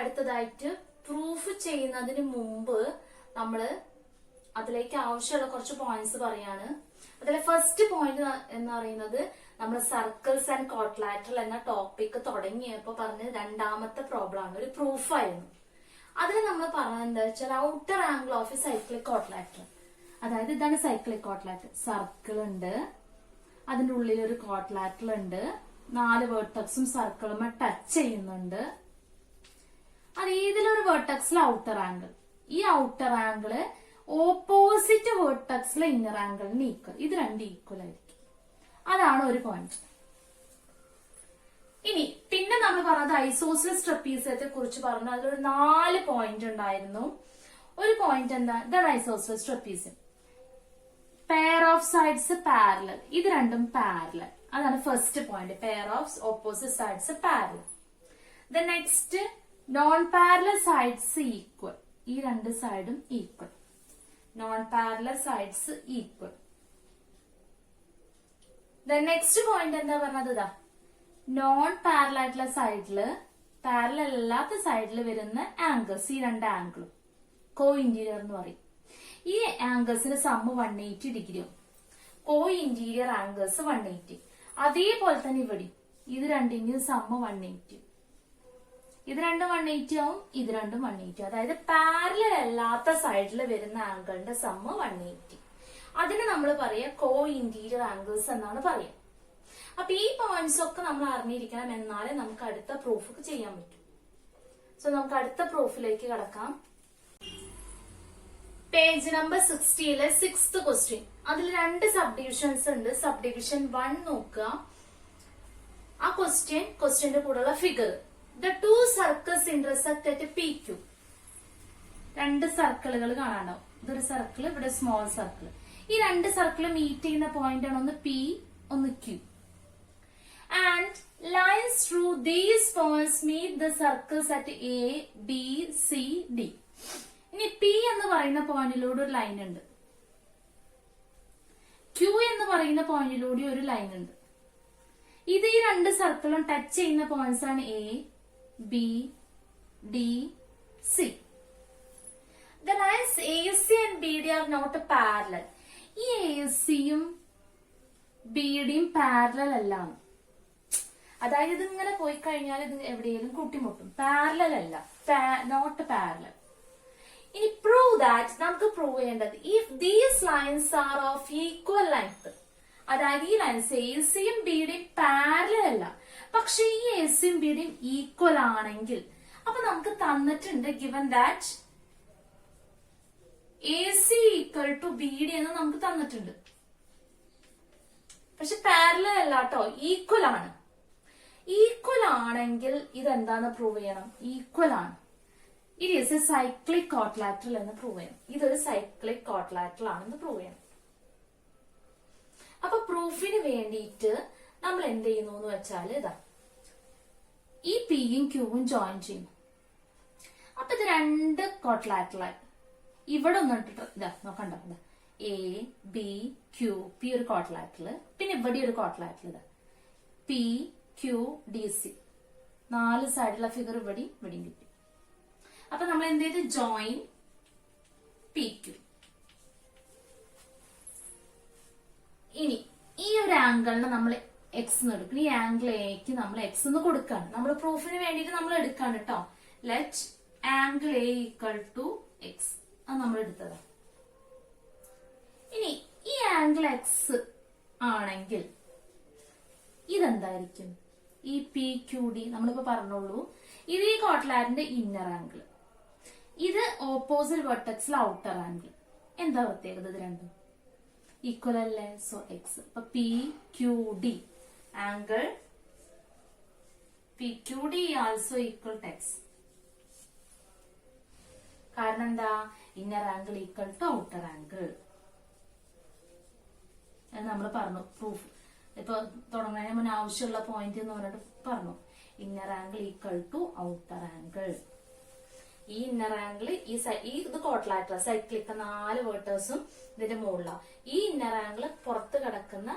അടുത്തതായിട്ട് പ്രൂഫ് ചെയ്യുന്നതിന് മുമ്പ് നമ്മള് അതിലേക്ക് ആവശ്യമുള്ള കുറച്ച് പോയിന്റ്സ് പറയാണ്. അതിലെ ഫസ്റ്റ് പോയിന്റ് എന്ന് പറയുന്നത് നമ്മൾ സർക്കിൾസ് ആൻഡ് കോട്ട്ലാറ്ററൽ എന്ന ടോപ്പിക് തുടങ്ങിയപ്പോ പറഞ്ഞ രണ്ടാമത്തെ പ്രോബ്ലം ആണ്, ഒരു പ്രൂഫായിരുന്നു. അതിന് നമ്മൾ പറഞ്ഞത് എന്താ വെച്ചാൽ outer angle of a cyclic quadrilateral. അതായത് ഇതാണ് സൈക്ലിക് കോട്ട്ലാറ്ററൽ. സർക്കിൾ ഉണ്ട്, അതിന്റെ ഉള്ളിൽ ഒരു കോട്ട്ലാറ്ററൽ ഉണ്ട്, 4 വേർട്ടക്സും സർക്കിളും ടച്ച് ചെയ്യുന്നുണ്ട്. അത് ഏതിലൊരു വേർട്ടക്സിൽ ഔട്ടർ ആംഗിൾ, ഈ ഔട്ടർ ആംഗിള് ഓപ്പോസിറ്റ് വേർട്ടക്സിലെ ഇന്നർ ആംഗിളിന് ഈക്വൽ, ഇത് രണ്ട് ഈക്വൽ ആയിരിക്കും. അതാണ് ഒരു പോയിന്റ്. ഇനി പിന്നെ നമ്മൾ പറഞ്ഞത് ഐസോസിലസ് ട്രപ്പീസിയത്തെ കുറിച്ച് പറഞ്ഞു. അതിലൊരു 4 പോയിന്റ് ഉണ്ടായിരുന്നു. ഒരു പോയിന്റ് എന്താ, ഇതാണ് isosceles trapezium. Pair of sides parallel, ഇത് രണ്ടും പാരലൽ, അതാണ് first point. Pair of opposite sides parallel. The next non parallel sides equal, ഈ രണ്ട് സൈഡും equal. Non parallel sides equal. The next point എന്താ പറഞ്ഞത്, ഇതാ നോൺ പാരലൽ ആയിട്ടുള്ള സൈഡില് പാരലൽ അല്ലാത്ത സൈഡിൽ വരുന്ന ആംഗിൾസ്, ഈ രണ്ട് ആംഗിളും കോ ഇന്റീരിയർ എന്ന് പറയും. ഈ ആംഗിൾസിന് സമ്മ് 180 ഡിഗ്രിയും കോ ഇന്റീരിയർ ആംഗിൾസ് 180. അതേപോലെ തന്നെ ഇവിടെ ഇത് രണ്ടിന്റെയും സമ്മ് 180. ഇത് രണ്ടും 180 ആവും, ഇത് രണ്ടും 180. അതായത് പാരലൽ അല്ലാത്ത സൈഡിൽ വരുന്ന ആംഗിളിന്റെ സമ്മ് 180. അതിന് നമ്മൾ പറയാ കോ ഇന്റീരിയർ ആംഗിൾസ് എന്നാണ് പറയാ. അപ്പൊ ഈ പോയിന്റ്സ് ഒക്കെ നമ്മൾ അറിഞ്ഞിരിക്കണം, എന്നാലേ നമുക്ക് അടുത്ത പ്രൂഫ് ചെയ്യാൻ പറ്റും. സോ നമുക്ക് അടുത്ത പ്രൂഫിലേക്ക് കടക്കാം. പേജ് നമ്പർ 60-ലെ 6th ക്വസ്റ്റ്യൻ. അതിൽ 2 സബ് ഡിവിഷൻസ് ഉണ്ട്. സബ് ഡിവിഷൻ 1 നോക്കുക. ആ ക്വസ്റ്റ്യന്റെ കൂടെയുള്ള figure. The two circles intersect at PQ. 2 സർക്കിളുകൾ കാണാണ്ടാവും. ഇതൊരു സർക്കിൾ, ഇവിടെ സ്മോൾ സർക്കിൾ. ഈ 2 സർക്കിൾ മീറ്റ് ചെയ്യുന്ന പോയിന്റ് ആണ് ഒന്ന് P, ഒന്ന് Q. And lines through these points meet the circles at A, B, C, D. ഇനി P എന്ന് പറയുന്ന പോയിന്റിലൂടെ ഒരു ലൈൻ ഉണ്ട്, Q എന്ന് പറയുന്ന പോയിന്റിലൂടെ ഒരു ലൈൻ ഉണ്ട്. ഇത് ഈ 2 സർക്കിളും ടച്ച് ചെയ്യുന്ന പോയിന്റ്സ് ആണ് A, B, D, C. The lines AC and BD are not parallel. ഈ ACയും BDയും പാരലൽ അല്ല. അതായത് ഇത് ഇങ്ങനെ പോയി കഴിഞ്ഞാൽ ഇത് എവിടെയെങ്കിലും കൂട്ടിമുട്ടും. പാരലൽ അല്ല, നോട്ട് പാരലൽ. ഇനി പ്രൂവ് ദാറ്റ്, നമുക്ക് പ്രൂവ് ചെയ്യേണ്ടത് if these lines are of equal length. അതായത് ഈ ലൈൻസ് എസിയും ബിയുടെയും പാരലൽ അല്ല, പക്ഷെ ഈ എസിയും ബിയുടെയും ഈക്വൽ ആണെങ്കിൽ, അപ്പൊ നമുക്ക് തന്നിട്ടുണ്ട് given that A C equal to B D എന്ന് നമുക്ക് തന്നിട്ടുണ്ട്. പക്ഷെ പാരലൽ അല്ല കേട്ടോ, ഈക്വൽ ആണ്. ഈക്വൽ ആണെങ്കിൽ ഇതെന്താന്ന് പ്രൂവ് ചെയ്യണം, ഈക്വൽ ആണ്. ഇറ്റ് ഈസ് എ സൈക്ലിക് കോട്ട്ലാറ്ററൽ എന്ന് പ്രൂവ് ചെയ്യണം. ഇതൊരു സൈക്ലിക് കോട്ട്ലാറ്ററൽ ആണെന്ന് പ്രൂവ് ചെയ്യണം. അപ്പൊ പ്രൂഫിന് വേണ്ടിയിട്ട് നമ്മൾ എന്ത് ചെയ്യുന്നു എന്ന് വെച്ചാൽ ഇതാ ഈ പിയും ക്യൂവും ജോയിൻ ചെയ്യുന്നു. അപ്പൊ ഇത് 2 കോട്ട്ലാറ്ററലായി ഇവിടെ ഒന്നിട്ട് ഇതാ നോക്കണ്ട, ഇതാ എ ബി ക്യൂ, പി ഒരു കോട്ട്ലാറ്ററൽ, പിന്നെ ഇവിടെ ഒരു കോട്ട്ലാറ്ററൽ, ഇതാ പി ക്യൂ ഡി സി. 4 സൈഡിലുള്ള ഫിഗർ ഇവിടെയും കിട്ടി. അപ്പൊ നമ്മൾ എന്ത് ചെയ്ത് ജോയിൻ പി ക്യൂ. ഇനി ഈ ഒരു ആംഗിളിനെ നമ്മൾ എക്സ് എന്ന് എടുക്കണം. ഈ ആംഗിൾ എക്ക് നമ്മൾ എക്സ് എന്ന് കൊടുക്കാണ്. നമ്മൾ പ്രൂഫിന് വേണ്ടിയിട്ട് നമ്മൾ എടുക്കാണ് കേട്ടോ. Let angle A equal to X, അത് നമ്മൾ എടുത്തതാ. ഇനി ഈ ആംഗിൾ എക്സ് ആണെങ്കിൽ ഇതെന്തായിരിക്കും, ഈ പി ക്യൂ ഡി നമ്മളിപ്പോ പറഞ്ഞോളൂ. ഇത് ഈ കോട്ട്ലാറ്ററിന്റെ ഇന്നർ ആംഗിൾ, ഇത് ഓപ്പോസിറ്റ് വെർട്ടെക്സിൽ ഔട്ടർ ആംഗിൾ. എന്താ പ്രത്യേകത, ഇത് രണ്ടും ഈക്വൽ അല്ലേ? So X. അപ്പൊ P Q D angle P Q D also equal to X. കാരണം എന്താ, inner angle equal to outer angle. അത് നമ്മൾ പറഞ്ഞു പ്രൂഫ്. ഇപ്പൊ തുടങ്ങുന്നതിന് മുന്നേ ആവശ്യമുള്ള പോയിന്റ് എന്ന് പറഞ്ഞിട്ട് പറഞ്ഞു inner angle equal to outer angle. ഈ ഇന്നർ ആംഗിൾ ഈ ഇത് കോട്ട്ലാറ്ററൽ സൈക്ലിക് 4 വേർട്ടേഴ്സും ഇതിന്റെ മുകളിലാണ്. ഈ ഇന്നർ ആംഗിൾ പുറത്ത് കിടക്കുന്ന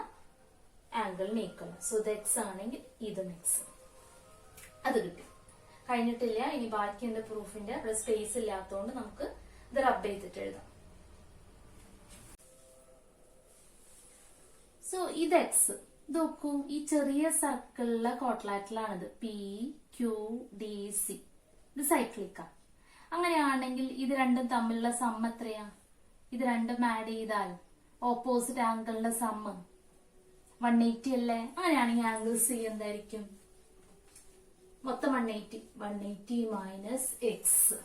ആംഗിളിന് ഈക്വൽ. സോ ഇത് എക്സ് ആണെങ്കിൽ ഇതും എക്സ്. അത് കിട്ടി. കഴിഞ്ഞിട്ടില്ല. ഇനി ബാക്കിയുണ്ട് പ്രൂഫിന്റെ. അവിടെ സ്പേസ് ഇല്ലാത്തതുകൊണ്ട് നമുക്ക് ഇത് റബ്ബ് ചെയ്തിട്ട് എഴുതാം. സോ ഇത് എക്സ്. ഇത് നോക്കൂ, ഈ ചെറിയ സർക്കിളിലെ കോട്ട്ലാറ്ററിലാണിത്. P Q D C. ഇത് സൈക്ലിക്കാ. അങ്ങനെയാണെങ്കിൽ ഇത് രണ്ടും തമ്മിലുള്ള സം എത്രയാ? ഇത് രണ്ടും ആഡ് ചെയ്താൽ ഓപ്പോസിറ്റ് ആംഗിളിന്റെ സമ്മ് 180 അല്ലേ? അങ്ങനെയാണെങ്കിൽ ആംഗിൾ സി എന്തായിരിക്കും? മൊത്തം 180 മൈനസ് എക്സ്.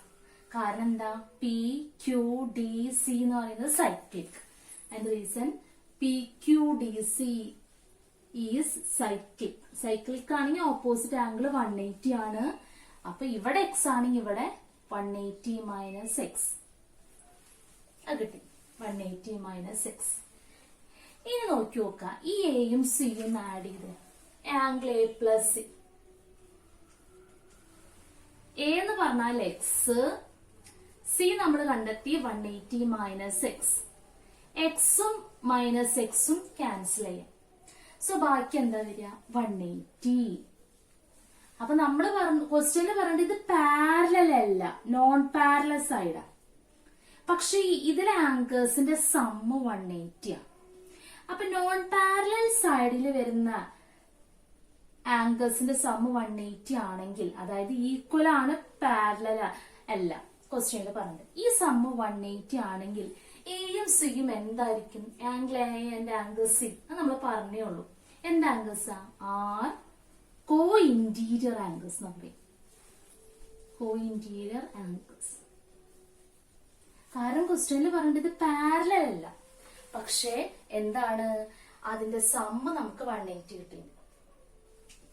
കാരണം എന്താ? പി ക്യു ഡി സി എന്ന് പറയുന്നത് cyclic. And reason P Q D C is cyclic. Cyclic ആണെങ്കിൽ ഓപ്പോസിറ്റ് ആംഗിൾ 180 ആണ്. അപ്പൊ ഇവിടെ എക്സ് ആണെങ്കിൽ ഇവിടെ 180 മൈനസ് എക്സ്. അത് കിട്ടി, 180 മൈനസ് എക്സ്. ഇനി നോക്കി നോക്കാം, ഈ എയും സിയും ആഡ് ചെയ്ത് angle A plus C. A എന്ന് പറഞ്ഞാൽ എക്സ്, സി നമ്മൾ കണ്ടെത്തി 180 മൈനസ് എക്സ്. എക്സും മൈനസ് എക്സും ക്യാൻസൽ ചെയ്യാം. സോ ബാക്കി എന്താ വരിക? 180. അപ്പൊ നമ്മൾ ക്വസ്റ്റ്യനിൽ പറഞ്ഞത് ഇത് പാരലൽ അല്ല, നോൺ പാരലൽ സൈഡാ. പക്ഷെ ഇതിലെ ആംഗേഴ്സിന്റെ സമ്മ് 180 ആണ്. അപ്പൊ നോൺ പാരലൽ സൈഡിൽ വരുന്ന ആംഗേഴ്സിന്റെ സമ്മ് 180 ആണെങ്കിൽ, അതായത് ഈക്വൽ ആണ്, പാരലൽ അല്ല ക്വസ്റ്റ്യനിൽ പറഞ്ഞത്. ഈ സമ്മ് 180 ആണെങ്കിൽ എയും സിയും എന്തായിരിക്കും? Angle A and angle C നമ്മൾ പറഞ്ഞേ ഉള്ളൂ. എന്ത് ആംഗിൾസാ? Are co interior angles. നമ്മൾ കോ ഇന്റീരിയർ ആംഗിൾസ്. കാരണം ക്വസ്റ്റ്യനിൽ പറഞ്ഞത് പാരലൽ അല്ല, പക്ഷെ എന്താണ്? അതിന്റെ സമ്മ് നമുക്ക് 180 കിട്ടി.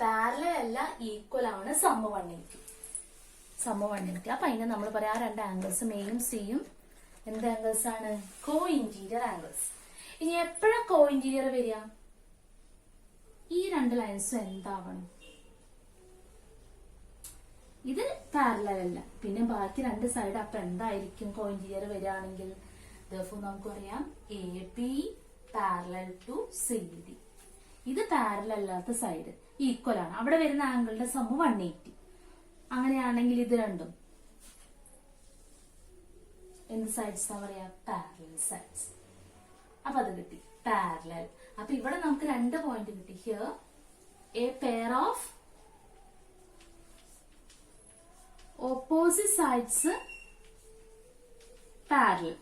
പാരലൽ അല്ല, ഈക്വൽ ആണ്. സമ്മ് 180. സമ്മ് 180. അപ്പൊ അതിനെ നമ്മൾ പറയാം ആ രണ്ട് ആംഗിൾസും എയും സിയും എന്ത് ആംഗിൾസ് ആണ്? കോ ഇന്റീരിയർ ആംഗിൾസ്. ഇനി എപ്പോഴാ കോ ഇന്റീരിയർ വരിക? ഈ രണ്ട് ലൈൻസും എന്താവണം? ഇത് പാരലൽ അല്ല, പിന്നെ ബാക്കി രണ്ട് സൈഡ്. അപ്പൊ എന്തായിരിക്കും കോ ഇന്റീരിയർ വരികയാണെങ്കിൽ? നമുക്ക് പറയാം A B parallel to C D. ഇത് പാരലൽ അല്ലാത്ത സൈഡ് ഈക്വൽ ആണ്. അവിടെ വരുന്ന ആംഗിളിന്റെ സമ്മ് 180. അങ്ങനെയാണെങ്കിൽ ഇത് രണ്ടും എന്ത് സൈഡ്സ് പറയാ? Parallel sides. അപ്പൊ അത് കിട്ടി, പാരലൽ. അപ്പൊ ഇവിടെ നമുക്ക് രണ്ട് പോയിന്റ് കിട്ടി. Here a pair of opposite sides parallel.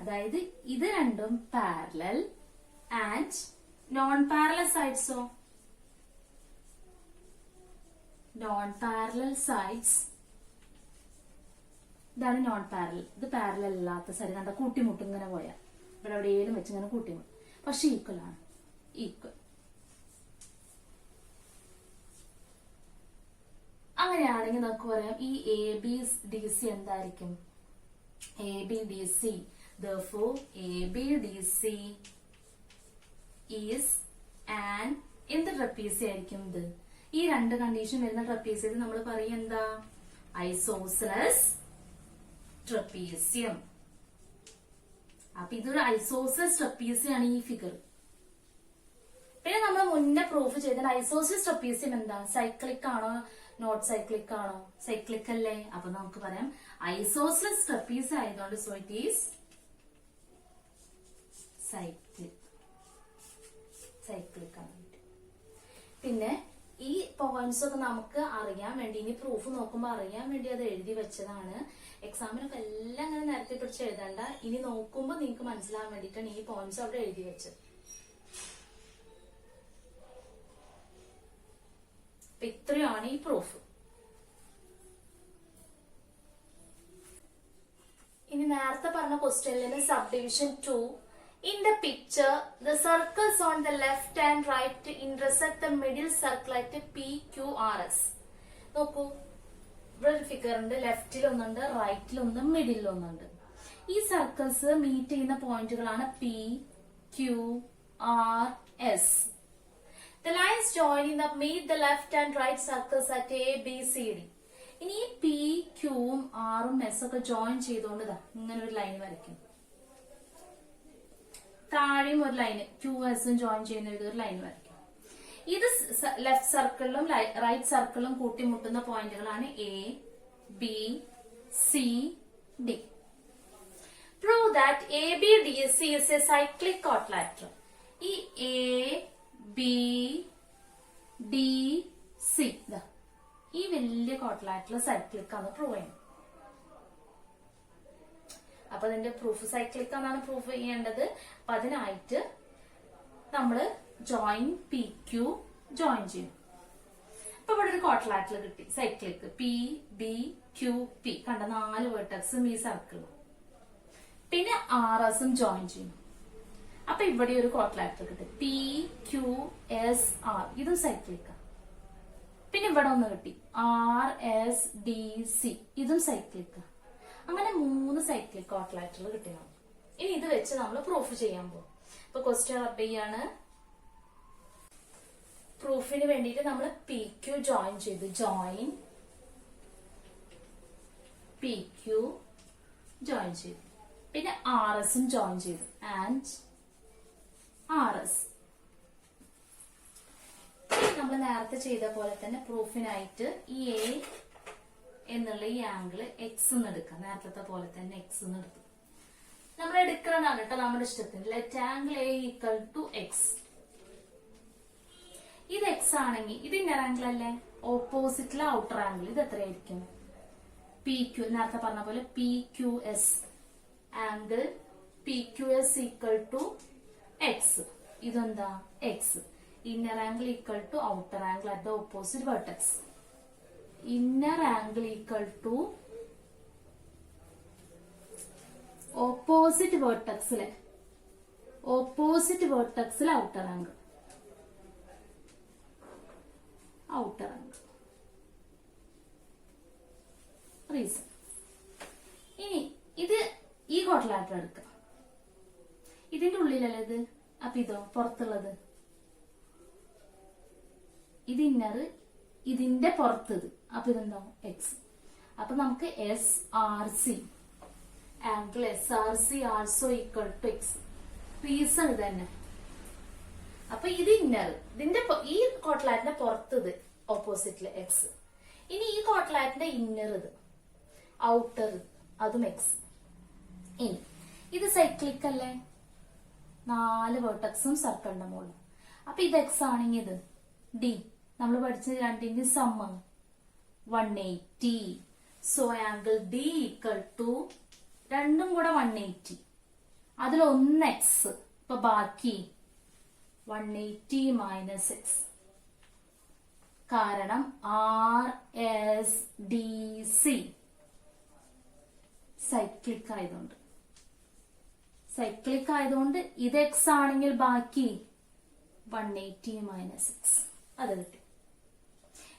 അതായത് ഇത് രണ്ടും പാരലൽ ആൻഡ് നോൺ പാരലൽ സൈഡ്സോ? Non parallel sides. ഇതാണ് നോൺ പാരലൽ. ഇത് പാരലൽ അല്ലാത്ത സൈഡ്. കണ്ട കൂട്ടിമുട്ടും ഇങ്ങനെ പോയാൽ ഇവിടെ എവിടെയെങ്കിലും വെച്ച് ഇങ്ങനെ കൂട്ടിമുട്ടും. പക്ഷെ ഈക്വൽ ആണ്, ഈക്വൽ. അങ്ങനെയാണെങ്കിൽ നമുക്ക് പറയാം ഈ എ ബി ഡി സി എന്തായിരിക്കും? A B D C. Therefore, ABDC is an എന്ത് ട്രപ്പീസിയം ആയിരിക്കും ഇത്? ഈ രണ്ട് കണ്ടീഷൻ വരുന്ന ട്രപ്പീസിയത്തിൽ നമ്മൾ പറയും എന്താ? Isosceles trapezium. അപ്പൊ ഇതൊരു ഐസോസലസ് ട്രപ്പീസിയം ആണ് ഈ ഫിഗർ. പിന്നെ നമ്മൾ മുന്നേ പ്രൂഫ് ചെയ്ത ഐസോസലസ് ട്രപ്പീസിയം എന്താ? സൈക്ലിക് ആണോ നോട്ട് സൈക്ലിക് ആണോ? സൈക്ലിക് അല്ലേ? അപ്പൊ നമുക്ക് പറയാം ഐസോസലസ് ട്രപ്പീസിയം ആയതുകൊണ്ട് സോ ഇറ്റ് ഈസ് സൈക്ലിക് ആണ്. പിന്നെ ഈ പോയിന്റ്സ് ഒക്കെ നമുക്ക് അറിയാൻ വേണ്ടി, ഇനി പ്രൂഫ് നോക്കുമ്പോൾ അറിയാൻ വേണ്ടി അത് എഴുതി വെച്ചതാണ്. എക്സാമിനൊക്കെ എല്ലാം അങ്ങനെ നിരത്തി പിടിച്ച് എഴുതണ്ട. ഇനി നോക്കുമ്പോൾ നിങ്ങൾക്ക് മനസ്സിലാവാൻ വേണ്ടിയിട്ടാണ് ഈ പോയിന്റ്സ് അവിടെ എഴുതി വെച്ചത്. അപ്പൊ ഇത്രയാണ് ഈ പ്രൂഫ്. ഇനി നേരത്തെ പറഞ്ഞ ക്വസ്റ്റ്യനിൽ sub division 2. In the picture, the circles on the left and right intersect the middle circle at PQRS. നോക്കൂ, ഇവിടെ ഒരു ഫിഗർ ഉണ്ട്. ലെഫ്റ്റിൽ ഒന്നുണ്ട്, റൈറ്റിൽ ഒന്ന്, മിഡിൽ ഒന്നുണ്ട്. ഈ സർക്കിൾസ് മീറ്റ് ചെയ്യുന്ന പോയിന്റുകളാണ് P, Q, R, S. The lines joining the meet the left and right circles at A, B, C, D. ഇനി ഈ P, Qവും Rഉം S ഒക്കെ ജോയിൻ ചെയ്തുകൊണ്ട് ഇങ്ങനെ ഒരു ലൈൻ വരയ്ക്കും. താഴെയും ഒരു ലൈന് Q, S ജോയിൻ ചെയ്യുന്ന ഒരു ലൈൻ വരയ്ക്കും. ഇത് ലെഫ്റ്റ് സർക്കിളിലും റൈറ്റ് സർക്കിളിലും കൂട്ടിമുട്ടുന്ന പോയിന്റുകളാണ് A, B, C, D. Prove that A, B, D, C is A cyclic quadrilateral. ഈ എ, ബി, ഡി, സി ഈ വലിയ ക്വാഡ്രിലാറ്ററൽ സൈക്ലിക് ആണ് പ്രൂവ് ചെയ്യുന്നത്. അപ്പൊ ഇതിന്റെ പ്രൂഫ് സൈക്ലിക് എന്നാണ് പ്രൂഫ് ചെയ്യേണ്ടത്. അപ്പൊ അതിനായിട്ട് നമ്മള് ജോയിൻ പി ക്യൂ ജോയിൻ ചെയ്യും. അപ്പൊ ഇവിടെ ഒരു ക്വാഡ്രിലാറ്ററൽ കിട്ടി cyclic P, B, Q, P കണ്ട 4 വേർട്ടക്സും ഈ സർക്കിളും. പിന്നെ ആർ എസും ജോയിൻ ചെയ്യും. അപ്പൊ ഇവിടെ ഒരു ക്വാഡ്രിലാറ്ററൽ കിട്ടി പി, ക്യൂ, എസ്, ആർ ഇതും സൈക്ലിക്. പിന്നെ ഇവിടെ ഒന്ന് കിട്ടി ആർ, എസ്, ഡി, സി ഇതും സൈക്ലിക്. അങ്ങനെ 3 സൈക്ലിക് ക്വാഡ്രിലാറ്ററൽ കിട്ടിയാണ്. ഇനി ഇത് വെച്ച് നമ്മൾ പ്രൂഫ് ചെയ്യാൻ പോകും. ഇപ്പൊ ക്വസ്റ്റ്യൻ റബ് ചെയ്യാണ്. പ്രൂഫിന് വേണ്ടിയിട്ട് നമ്മൾ പി ക്യൂ ജോയിൻ ചെയ്തു. ജോയിൻ പി ക്യൂ ജോയിൻ ചെയ്തു. പിന്നെ ആർ എസും ജോയിൻ ചെയ്തു. And R S. നമ്മൾ നേരത്തെ ചെയ്ത പോലെ തന്നെ പ്രൂഫിനായിട്ട് ഈ എ എന്നുള്ള ഈ ആംഗിള് എക്സ് എന്ന് എടുക്കാം. നേരത്തെ പോലെ തന്നെ എക്സ് എന്ന് എടുത്തു. നമ്മൾ എടുക്കണമെന്നാണ് കേട്ടോ നമ്മുടെ ഇഷ്ടത്തിന്. Let angle A equal to X. ഇത് എക്സ് ആണെങ്കിൽ ഇത് ഇന്നർ ആംഗിൾ അല്ലേ, ഓപ്പോസിറ്റിലെ ഔട്ടർ ആംഗിൾ ഇത് എത്രയായിരിക്കും? P Q. നേരത്തെ പറഞ്ഞ പോലെ P Q S. Angle P Q S equal to X. ഇതെന്താ X. Inner angle equal to outer angle at the opposite vertex. Inner angle equal to opposite വേർട്ടെക്സിലെ outer angle. Reason. ഇനി ഇത് ഈ quadrilateral എടുക്കാം. ഇതിന്റെ ഉള്ളിലല്ലേ ഇത്. അപ്പൊ ഇതോ പുറത്തുള്ളത് ഇത് ഇന്നർ, ഇതിന്റെ പുറത്തത്. അപ്പൊ ഇതെന്താവും എക്സ്. അപ്പൊ നമുക്ക് S R C angle S R C also equal to x. Reason ഇത് തന്നെ. അപ്പൊ ഇത് ഇന്നർ, ഇതിന്റെ ഈ ക്വാഡ്രിലാറ്ററിന്റെ പുറത്തത് ഓപ്പോസിറ്റില് എക്സ്. ഇനി ഈ ക്വാഡ്രിലാറ്ററിന്റെ ഇന്നർ ഇത് ഔട്ടർ അതും എക്സ്. ഇനി ഇത് സൈക്ലിക് അല്ലേ, 4 വേർട്ടക്സും സർക്കിളിന്റെ മുകളിൽ. അപ്പൊ ഇത് എക്സ് ആണെങ്കിൽ ഇത് ഡി. നമ്മൾ പഠിച്ച രണ്ടിന്റെ sum 180. So angle D equal to രണ്ടും കൂടെ 180. അതിലൊന്ന് എക്സ്. ഇപ്പൊ ബാക്കി 180 മൈനസ് എക്സ്. കാരണം R S D C cyclic ആയതുകൊണ്ട് ഇത് എക്സ് ആണെങ്കിൽ ബാക്കി 180 മൈനസ് എക്സ്. അത് കിട്ടി.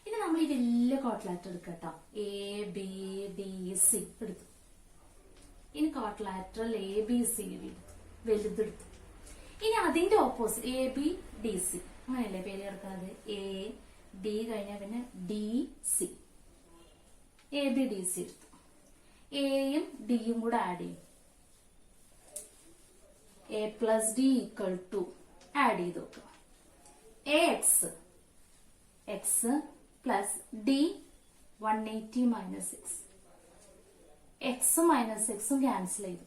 ഇനി നമ്മൾ ഈ വലിയ ക്വാഡ്രിലാറ്ററൽ എടുക്കട്ടോ. എ ബി ഡി സി എടുത്തു. ഇനി ക്വാഡ്രിലാറ്ററൽ എ ബി സി വലുതെടുത്തു. ഇനി അതിന്റെ opposite A B D C അങ്ങനെയല്ലേ പേര് കിടക്കുന്നത്. എ ഡി കഴിഞ്ഞാൽ പിന്നെ D C. A B D C എടുത്തു. എയും ഡിയും കൂടെ ആഡ് ചെയ്യും. A plus D equal to add ചെയ്ത് നോക്കുക. A X X plus D 180 minus X. എക്സും മൈനസ് എക്സും ക്യാൻസൽ ചെയ്തു.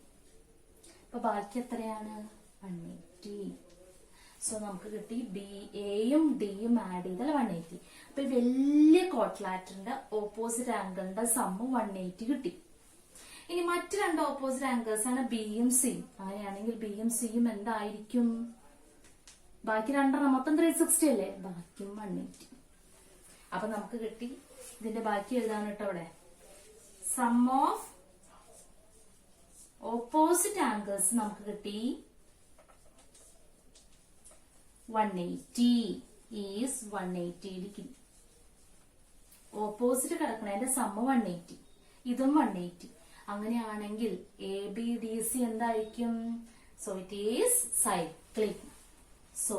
അപ്പൊ ബാക്കി എത്രയാണ്? 180. സോ നമുക്ക് കിട്ടി ബി എയും ഡിയും ആഡ് ചെയ്താൽ 180. അപ്പൊ വലിയ ക്വാഡ്രിലാറ്ററിന്റെ ഓപ്പോസിറ്റ് ആംഗിളിന്റെ സമ്മ് 180 കിട്ടി. ഇനി മറ്റു 2 ഓപ്പോസിറ്റ് ആംഗിൾസ് ആണ് ബിയും സിയും. അങ്ങനെയാണെങ്കിൽ ബിയും സിയും എന്തായിരിക്കും? ബാക്കി 2 മൊത്തം 360 അല്ലേ, ബാക്കിയും 180. അപ്പൊ നമുക്ക് കിട്ടി. ഇതിന്റെ ബാക്കി എഴുതാണ് കേട്ടോ അവിടെ. സം ഓഫ് ഓപ്പോസിറ്റ് ആംഗിൾസ് നമുക്ക് കിട്ടി 180 ഈസ് 180 ഡിഗ്രി. ഓപ്പോസിറ്റ് കിടക്കണതിന്റെ സമ്മ് 180, ഇതും 180. അങ്ങനെയാണെങ്കിൽ എ ബി ഡി സി എന്തായിരിക്കും? So it is cyclic. So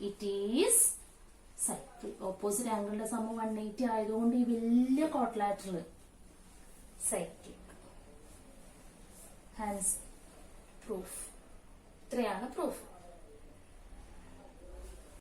it is cyclic. Opposite ആംഗിളിന്റെ സമ്മ് 180 ആയതുകൊണ്ട് ഈ വലിയ ക്വാഡ്രിലാറ്ററൽ സൈക്ലിക്. Hence proof. ഇത്രയാണ് പ്രൂഫ്.